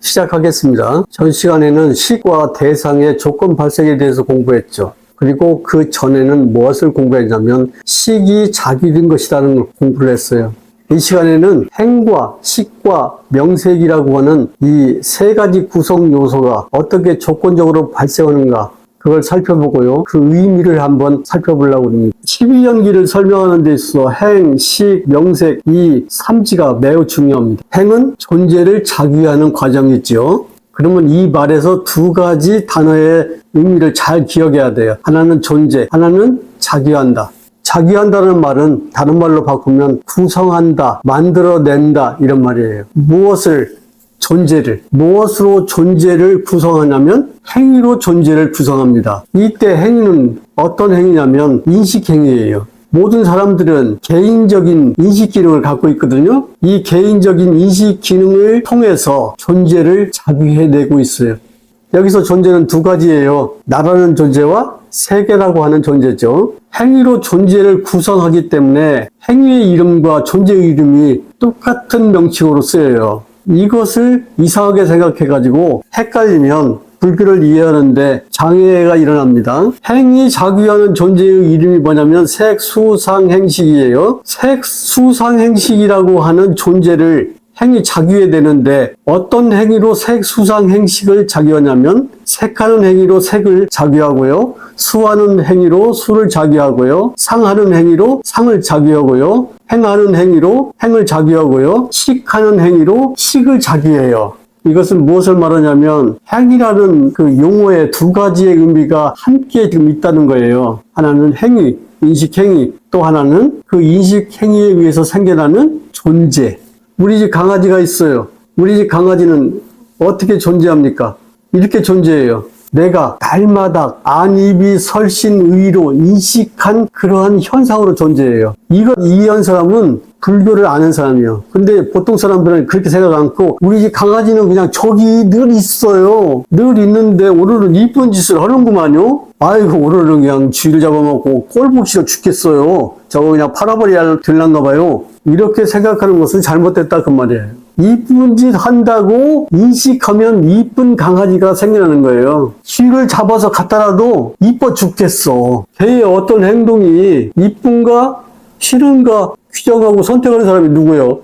시작하겠습니다. 전 시간에는 식과 대상의 조건 발생에 대해서 공부했죠. 그리고 그 전에는 무엇을 공부했냐면 식이 자기 된 것이라는 걸 공부를 했어요. 이 시간에는 행과 식과 명색이라고 하는 이 세 가지 구성 요소가 어떻게 조건적으로 발생하는가 그걸 살펴보고요. 그 의미를 한번 살펴보려고 합니다. 12연기를 설명하는 데 있어서 행, 식, 명색 이 3지가 매우 중요합니다. 행은 존재를 자기하는 과정이죠. 그러면 이 말에서 두 가지 단어의 의미를 잘 기억해야 돼요. 하나는 존재, 하나는 자기한다. 자기한다는 말은 다른 말로 바꾸면 구성한다, 만들어낸다 이런 말이에요. 무엇으로 존재를 구성하냐면 행위로 존재를 구성합니다. 이때 행위는 어떤 행위냐면 인식행위예요. 모든 사람들은 개인적인 인식 기능을 갖고 있거든요. 이 개인적인 인식 기능을 통해서 존재를 자기해내고 있어요. 여기서 존재는 두 가지예요. 나라는 존재와 세계라고 하는 존재죠. 행위로 존재를 구성하기 때문에 행위의 이름과 존재의 이름이 똑같은 명칭으로 쓰여요. 이것을 이상하게 생각해가지고 헷갈리면 불교를 이해하는데 장애가 일어납니다. 행위 자기하는 존재의 이름이 뭐냐면 색수상행식이에요. 색수상행식이라고 하는 존재를 행위 자기해 되는데 어떤 행위로 색수상행식을 자기하냐면 색하는 행위로 색을 자기하고요. 수하는 행위로 수를 자기하고요. 상하는 행위로 상을 자기하고요. 행하는 행위로 행을 자기하고요. 식하는 행위로 식을 자기해요. 이것은 무엇을 말하냐면 행위라는 그 용어의 두 가지의 의미가 함께 지금 있다는 거예요. 하나는 행위, 인식행위, 또 하나는 그 인식행위에 의해서 생겨나는 존재. 우리 집 강아지가 있어요. 우리 집 강아지는 어떻게 존재합니까? 이렇게 존재해요. 내가 날마다 안입이 설신의로 인식한 그러한 현상으로 존재해요. 이거 이해한 사람은 불교를 아는 사람이에요. 근데 보통 사람들은 그렇게 생각 않고 우리 집 강아지는 그냥 저기 늘 있어요. 늘 있는데 오늘은 이쁜 짓을 하는구만요. 아이고 오늘은 그냥 쥐를 잡아먹고 꼴보기 싫어 죽겠어요. 저거 그냥 팔아버려야 될란가 봐요. 이렇게 생각하는 것은 잘못됐다 그 말이에요. 이쁜 짓 한다고 인식하면 이쁜 강아지가 생겨나는 거예요. 쥐를 잡아서 갖다 놔도 이뻐 죽겠어. 걔의 어떤 행동이 이쁜가 싫은가 규정하고 선택하는 사람이 누구예요?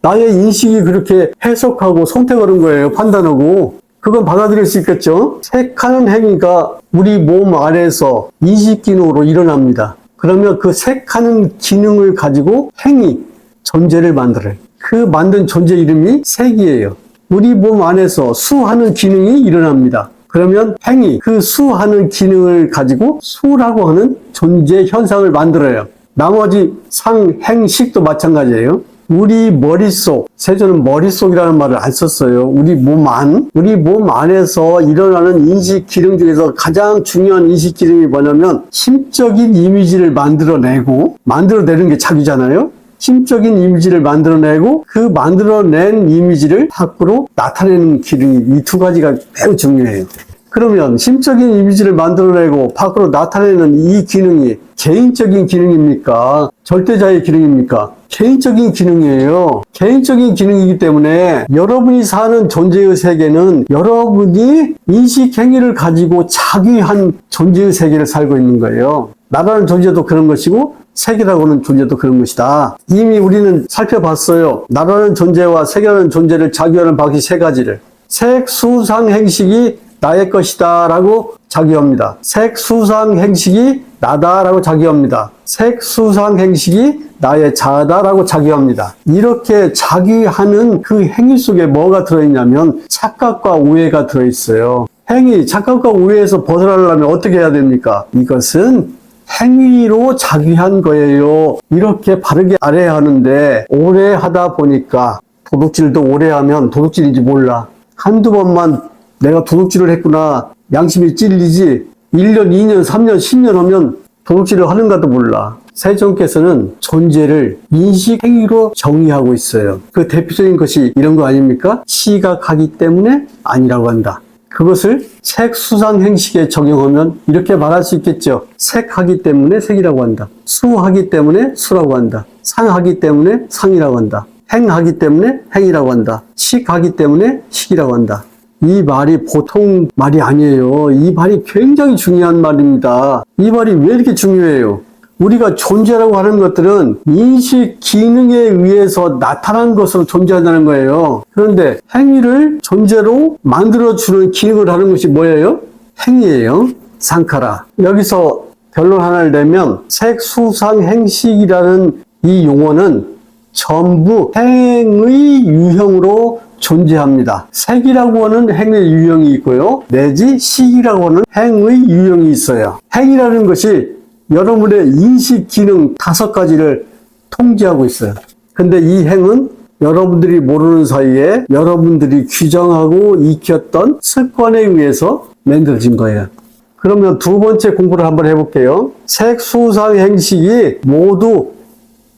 나의 인식이 그렇게 해석하고 선택하는 거예요. 판단하고. 그건 받아들일 수 있겠죠? 색하는 행위가 우리 몸 안에서 인식 기능으로 일어납니다. 그러면 그 색하는 기능을 가지고 행위, 존재를 만들어요. 그 만든 존재 이름이 색이에요. 우리 몸 안에서 수하는 기능이 일어납니다. 그러면 행위, 그 수하는 기능을 가지고 수라고 하는 존재 현상을 만들어요. 나머지 상, 행, 식도 마찬가지예요. 우리 머릿속, 세조는 머릿속이라는 말을 안 썼어요. 우리 몸 안에서 일어나는 인식 기능 중에서 가장 중요한 인식 기능이 뭐냐면 심적인 이미지를 만들어내는 게 자기잖아요. 심적인 이미지를 만들어내고 그 만들어낸 이미지를 밖으로 나타내는 기능이 이 두 가지가 매우 중요해요. 그러면 심적인 이미지를 만들어내고 밖으로 나타내는 이 기능이 개인적인 기능입니까? 절대자의 기능입니까? 개인적인 기능이에요. 개인적인 기능이기 때문에 여러분이 사는 존재의 세계는 여러분이 인식 행위를 가지고 자기한 존재의 세계를 살고 있는 거예요. 나라는 존재도 그런 것이고 세계라고 하는 존재도 그런 것이다. 이미 우리는 살펴봤어요. 나라는 존재와 세계라는 존재를 자기하는 방식 세 가지를. 색수상행식이 나의 것이다 라고 자기합니다. 색수상행식이 나다라고 자기합니다. 색수상행식이 나의 자아다라고 자기합니다. 이렇게 자기하는 그 행위 속에 뭐가 들어있냐면 착각과 오해가 들어있어요. 행위, 착각과 오해에서 벗어나려면 어떻게 해야 됩니까? 이것은 행위로 자기한 거예요. 이렇게 바르게 알아야 하는데 오래 하다 보니까 도둑질도 오래 하면 도둑질인지 몰라. 한두 번만 내가 도둑질을 했구나 양심이 찔리지 1년, 2년, 3년, 10년 하면 도둑질을 하는가도 몰라. 세종께서는 존재를 인식 행위로 정의하고 있어요. 그 대표적인 것이 이런 거 아닙니까? 시각하기 때문에 아니라고 한다. 그것을 색수상행식에 적용하면 이렇게 말할 수 있겠죠. 색하기 때문에 색이라고 한다. 수하기 때문에 수라고 한다. 상하기 때문에 상이라고 한다. 행하기 때문에 행이라고 한다. 식하기 때문에 식이라고 한다. 이 말이 보통 말이 아니에요. 이 말이 굉장히 중요한 말입니다. 이 말이 왜 이렇게 중요해요? 우리가 존재라고 하는 것들은 인식 기능에 의해서 나타난 것으로 존재한다는 거예요. 그런데 행위를 존재로 만들어주는 기능을 하는 것이 뭐예요? 행위예요. 상카라. 여기서 결론 하나를 내면 색수상행식이라는 이 용어는 전부 행의 유형으로 존재합니다. 색이라고 하는 행의 유형이 있고요. 내지 식이라고 하는 행의 유형이 있어요. 행이라는 것이 여러분의 인식 기능 5가지를 통제하고 있어요. 근데 이 행은 여러분들이 모르는 사이에 여러분들이 규정하고 익혔던 습관에 의해서 만들어진 거예요. 그러면 두 번째 공부를 한번 해볼게요. 색수상행식이 모두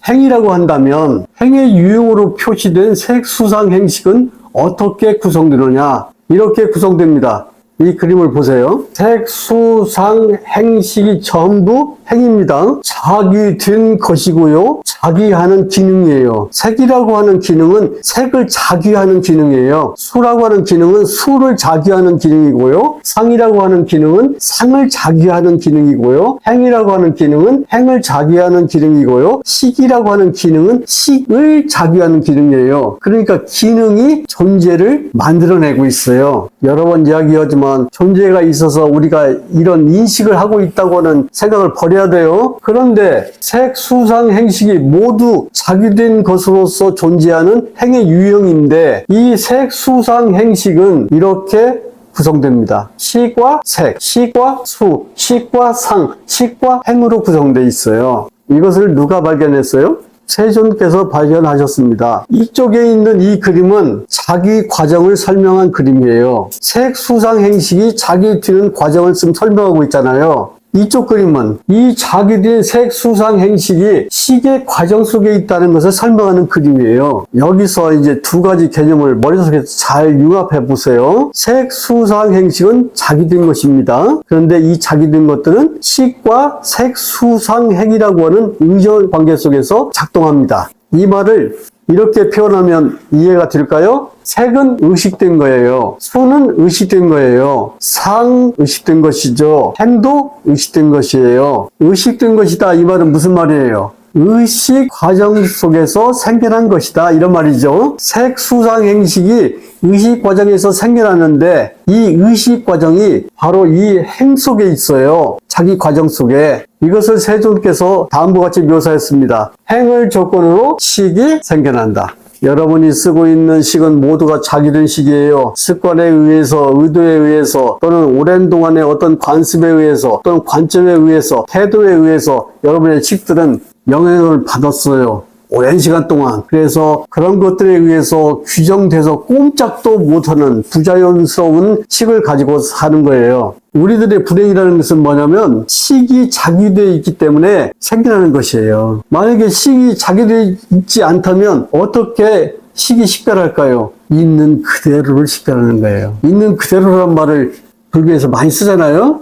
행이라고 한다면 행의 유형으로 표시된 색수상행식은 어떻게 구성되느냐? 이렇게 구성됩니다. 이 그림을 보세요. 색수상행식이 전부 행입니다. 자기 된 것이고요. 자기하는 기능이에요. 색이라고 하는 기능은 색을 자기하는 기능이에요. 수라고 하는 기능은 수를 자기하는 기능이고요. 상이라고 하는 기능은 상을 자기하는 기능이고요. 행이라고 하는 기능은 행을 자기하는 기능이고요. 식이라고 하는 기능은 식을 자기하는 기능이에요. 그러니까 기능이 존재를 만들어내고 있어요. 여러 번 이야기하지만 존재가 있어서 우리가 이런 인식을 하고 있다고는 생각을 버려야 돼요. 그런데 색수상행식이 모두 자기된 것으로서 존재하는 행의 유형인데 이 색수상행식은 이렇게 구성됩니다. 식과 색, 식과 수, 식과 상, 식과 행으로 구성되어 있어요. 이것을 누가 발견했어요? 세존께서 발견하셨습니다. 이쪽에 있는 이 그림은 자기 과정을 설명한 그림이에요. 색수상행식이 자기 뒤는 과정을 설명하고 있잖아요. 이쪽 그림은 이 자기된 색수상행식이 식의 과정 속에 있다는 것을 설명하는 그림이에요. 여기서 이제 두 가지 개념을 머릿속에 잘 융합해 보세요. 색수상행식은 자기된 것입니다. 그런데 이 자기된 것들은 식과 색수상행이라고 하는 의존 관계 속에서 작동합니다. 이 말을 이렇게 표현하면 이해가 될까요? 색은 의식된 거예요. 수는 의식된 거예요. 상 의식된 것이죠. 행도 의식된 것이에요. 의식된 것이다. 이 말은 무슨 말이에요? 의식 과정 속에서 생겨난 것이다. 이런 말이죠. 색수상행식이 의식 과정에서 생겨났는데 이 의식 과정이 바로 이 행 속에 있어요. 자기 과정 속에. 이것을 세존께서 다음과 같이 묘사했습니다. 행을 조건으로 식이 생겨난다. 여러분이 쓰고 있는 식은 모두가 자기된 식이에요. 습관에 의해서, 의도에 의해서, 또는 오랜 동안의 어떤 관습에 의해서, 또는 관점에 의해서, 태도에 의해서 여러분의 식들은 영향을 받았어요. 오랜 시간 동안. 그래서 그런 것들에 의해서 규정돼서 꼼짝도 못하는 부자연스러운 식을 가지고 사는 거예요. 우리들의 불행이라는 것은 뭐냐면 식이 자기되어 있기 때문에 생겨나는 것이에요. 만약에 식이 자기되어 있지 않다면 어떻게 식이 식별할까요? 있는 그대로를 식별하는 거예요. 있는 그대로란 말을 불교에서 많이 쓰잖아요.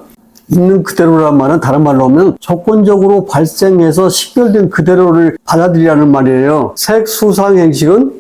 있는 그대로란 말은 다른 말로 하면 조건적으로 발생해서 식별된 그대로를 받아들이라는 말이에요. 색수상행식은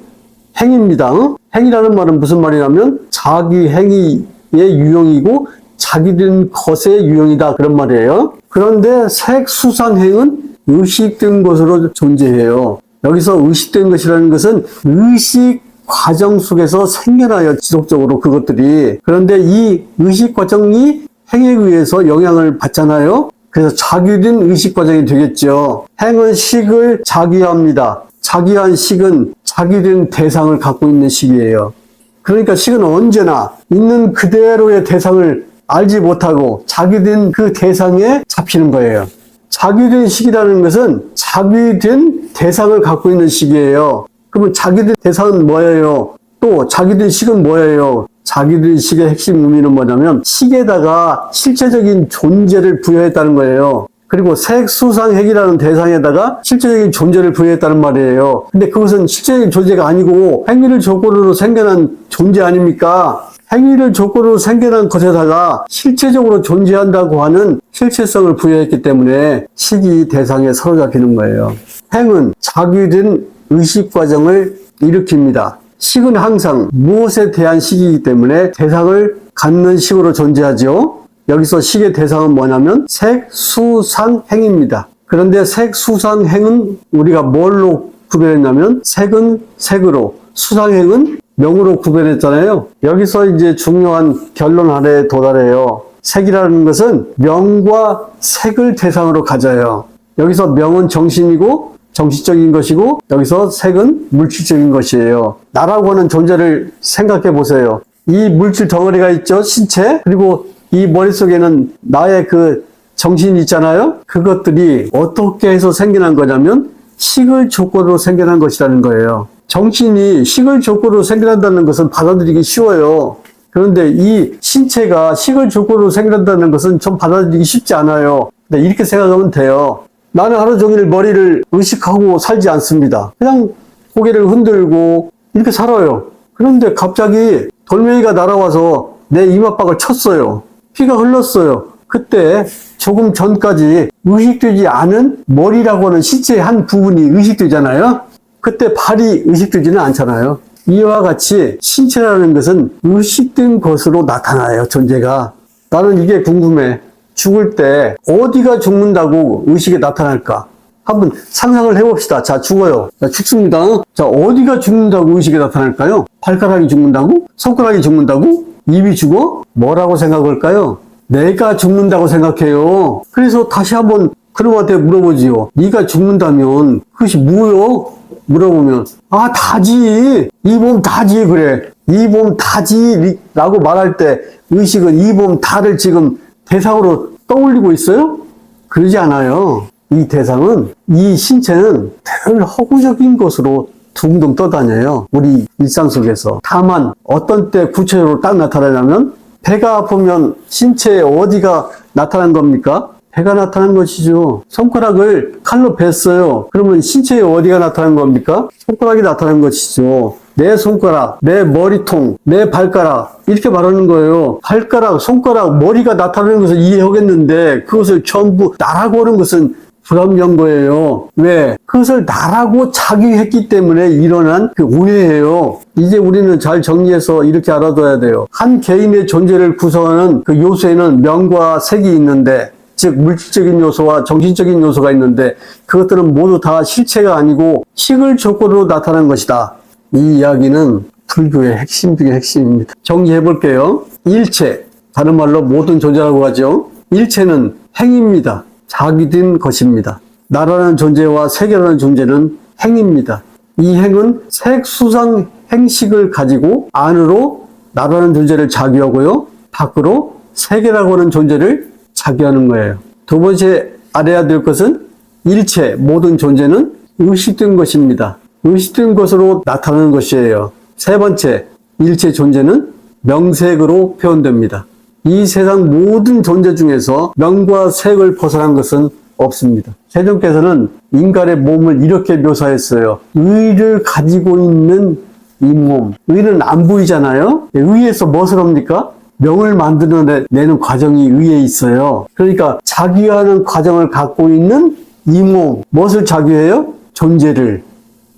행입니다. 행이라는 말은 무슨 말이냐면 자기 행위의 유형이고 자기된 것의 유형이다 그런 말이에요. 그런데 색수상행은 의식된 것으로 존재해요. 여기서 의식된 것이라는 것은 의식 과정 속에서 생겨나요. 지속적으로 그것들이. 그런데 이 의식 과정이 행에 의해서 영향을 받잖아요. 그래서 자기된 의식 과정이 되겠죠. 행은 식을 자기합니다. 자기한 식은 자기된 대상을 갖고 있는 식이에요. 그러니까 식은 언제나 있는 그대로의 대상을 알지 못하고 자기된 그 대상에 잡히는 거예요. 자기된 식이라는 것은 자기된 대상을 갖고 있는 식이에요. 그러면 자기된 대상은 뭐예요? 또 자기된 식은 뭐예요? 자기들 식의 핵심 의미는 뭐냐면 식에다가 실체적인 존재를 부여했다는 거예요. 그리고 색수상행이라는 대상에다가 실체적인 존재를 부여했다는 말이에요. 근데 그것은 실체적인 존재가 아니고 행위를 조건으로 생겨난 존재 아닙니까? 행위를 조건으로 생겨난 것에다가 실체적으로 존재한다고 하는 실체성을 부여했기 때문에 식이 대상에 사로잡히는 거예요. 행은 자기된 의식 과정을 일으킵니다. 식은 항상 무엇에 대한 식이기 때문에 대상을 갖는 식으로 존재하죠. 여기서 식의 대상은 뭐냐면 색수상행입니다. 그런데 색수상행은 우리가 뭘로 구별했냐면 색은 색으로, 수상행은 명으로 구별했잖아요. 여기서 이제 중요한 결론 하나에 도달해요. 색이라는 것은 명과 색을 대상으로 가져요. 여기서 명은 정신이고 정신적인 것이고, 여기서 색은 물질적인 것이에요. 나라고 하는 존재를 생각해 보세요. 이 물질 덩어리가 있죠, 신체. 그리고 이 머릿속에는 나의 그 정신이 있잖아요. 그것들이 어떻게 해서 생겨난 거냐면 식을 조건으로 생겨난 것이라는 거예요. 정신이 식을 조건으로 생겨난다는 것은 받아들이기 쉬워요. 그런데 이 신체가 식을 조건으로 생겨난다는 것은 좀 받아들이기 쉽지 않아요. 근데 이렇게 생각하면 돼요. 나는 하루 종일 머리를 의식하고 살지 않습니다. 그냥 고개를 흔들고 이렇게 살아요. 그런데 갑자기 돌멩이가 날아와서 내 이마박을 쳤어요. 피가 흘렀어요. 그때 조금 전까지 의식되지 않은 머리라고 하는 신체의 한 부분이 의식되잖아요. 그때 발이 의식되지는 않잖아요. 이와 같이 신체라는 것은 의식된 것으로 나타나요, 존재가. 나는 이게 궁금해. 죽을 때 어디가 죽는다고 의식에 나타날까? 한번 상상을 해봅시다. 자, 죽어요. 자, 죽습니다. 자, 어디가 죽는다고 의식에 나타날까요? 발가락이 죽는다고? 손가락이 죽는다고? 입이 죽어? 뭐라고 생각할까요? 내가 죽는다고 생각해요. 그래서 다시 한번 그놈한테 물어보지요. 네가 죽는다면 그것이 뭐요? 물어보면 아, 다지. 이 몸 다지. 그래. 이 몸 다지 라고 말할 때 의식은 이 몸 다를 지금 대상으로 떠올리고 있어요? 그러지 않아요. 이 대상은, 이 신체는 늘 허구적인 것으로 둥둥 떠다녀요. 우리 일상 속에서. 다만 어떤 때 구체적으로 딱 나타나냐면 배가 아프면 신체에 어디가 나타난 겁니까? 배가 나타난 것이죠. 손가락을 칼로 뱄어요. 그러면 신체에 어디가 나타난 겁니까? 손가락이 나타난 것이죠. 내 손가락, 내 머리통, 내 발가락 이렇게 말하는 거예요. 발가락, 손가락, 머리가 나타나는 것을 이해하겠는데 그것을 전부 나라고 하는 것은 불합리한 거예요. 왜? 그것을 나라고 자기했기 때문에 일어난 그 오해예요. 이제 우리는 잘 정리해서 이렇게 알아둬야 돼요. 한 개인의 존재를 구성하는 그 요소에는 명과 색이 있는데, 즉 물질적인 요소와 정신적인 요소가 있는데 그것들은 모두 다 실체가 아니고 식을 조건으로 나타난 것이다. 이 이야기는 불교의 핵심 중의 핵심입니다. 정리해 볼게요. 일체, 다른 말로 모든 존재라고 하죠. 일체는 행입니다. 자기된 것입니다. 나라는 존재와 세계라는 존재는 행입니다. 이 행은 색수상 행식을 가지고 안으로 나라는 존재를 자기하고요, 밖으로 세계라고 하는 존재를 자기하는 거예요. 두 번째 알아야 될 것은 일체, 모든 존재는 의식된 것입니다. 의식된 것으로 나타나는 것이에요. 세 번째, 일체 존재는 명색으로 표현됩니다. 이 세상 모든 존재 중에서 명과 색을 벗어난 것은 없습니다. 세종께서는 인간의 몸을 이렇게 묘사했어요. 의를 가지고 있는 이 몸. 의는 안 보이잖아요. 의에서 무엇을 합니까? 명을 만들어내는 과정이 의에 있어요. 그러니까 자기하는 과정을 갖고 있는 이 몸. 무엇을 자기해요? 존재를.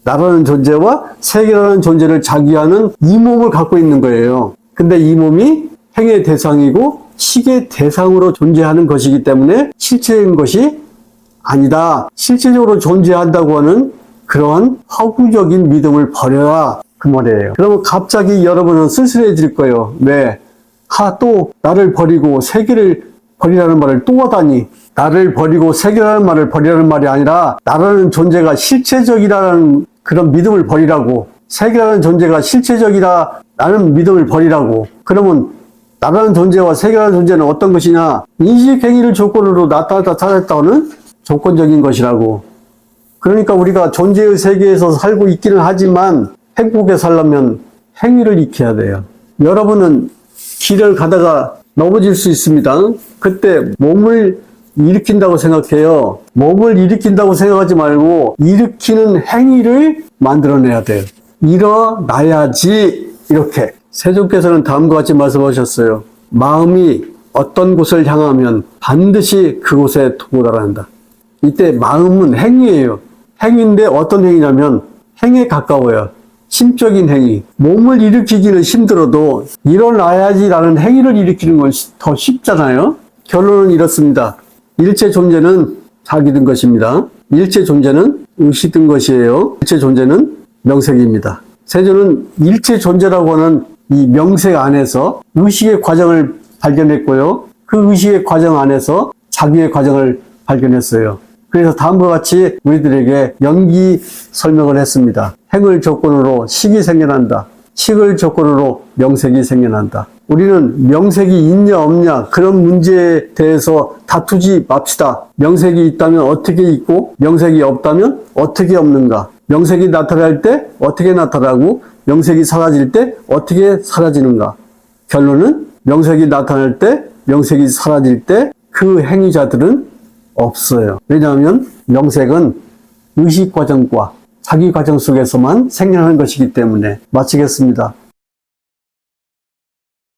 나라는 존재와 세계라는 존재를 자기하는 이 몸을 갖고 있는 거예요. 근데 이 몸이 행의 대상이고 식의 대상으로 존재하는 것이기 때문에 실체인 것이 아니다. 실체적으로 존재한다고 하는 그러한 허구적인 믿음을 버려라. 그 말이에요. 그러면 갑자기 여러분은 쓸쓸해질 거예요. 왜? 또 나를 버리고 세계를 버리라는 말을 또 하다니. 나를 버리고 세계라는 말을 버리라는 말이 아니라 나라는 존재가 실체적이라는 그런 믿음을 버리라고. 세계라는 존재가 실체적이라는 믿음을 버리라고. 그러면 나라는 존재와 세계라는 존재는 어떤 것이냐? 인식행위를 조건으로 나타났다 찾았다는 조건적인 것이라고. 그러니까 우리가 존재의 세계에서 살고 있기는 하지만 행복에 살려면 행위를 익혀야 돼요. 여러분은 길을 가다가 넘어질 수 있습니다. 그때 몸을 일으킨다고 생각해요. 몸을 일으킨다고 생각하지 말고 일으키는 행위를 만들어내야 돼요. 일어나야지. 이렇게. 세종께서는 다음과 같이 말씀하셨어요. 마음이 어떤 곳을 향하면 반드시 그곳에 도달한다. 이때 마음은 행위예요. 행위인데 어떤 행위냐면 행에 가까워요. 심적인 행위, 몸을 일으키기는 힘들어도 일어나야지라는 행위를 일으키는 건 더 쉽잖아요. 결론은 이렇습니다. 일체 존재는 자기 든 것입니다. 일체 존재는 의식 든 것이에요. 일체 존재는 명색입니다. 세조는 일체 존재라고 하는 이 명색 안에서 의식의 과정을 발견했고요. 그 의식의 과정 안에서 자기의 과정을 발견했어요. 그래서 다음과 같이 우리들에게 연기 설명을 했습니다. 행을 조건으로 식이 생겨난다. 식을 조건으로 명색이 생겨난다. 우리는 명색이 있냐 없냐 그런 문제에 대해서 다투지 맙시다. 명색이 있다면 어떻게 있고 명색이 없다면 어떻게 없는가. 명색이 나타날 때 어떻게 나타나고 명색이 사라질 때 어떻게 사라지는가. 결론은 명색이 나타날 때 명색이 사라질 때 그 행위자들은 없어요. 왜냐하면 명색은 의식 과정과 자기 과정 속에서만 생겨나는 것이기 때문에. 마치겠습니다.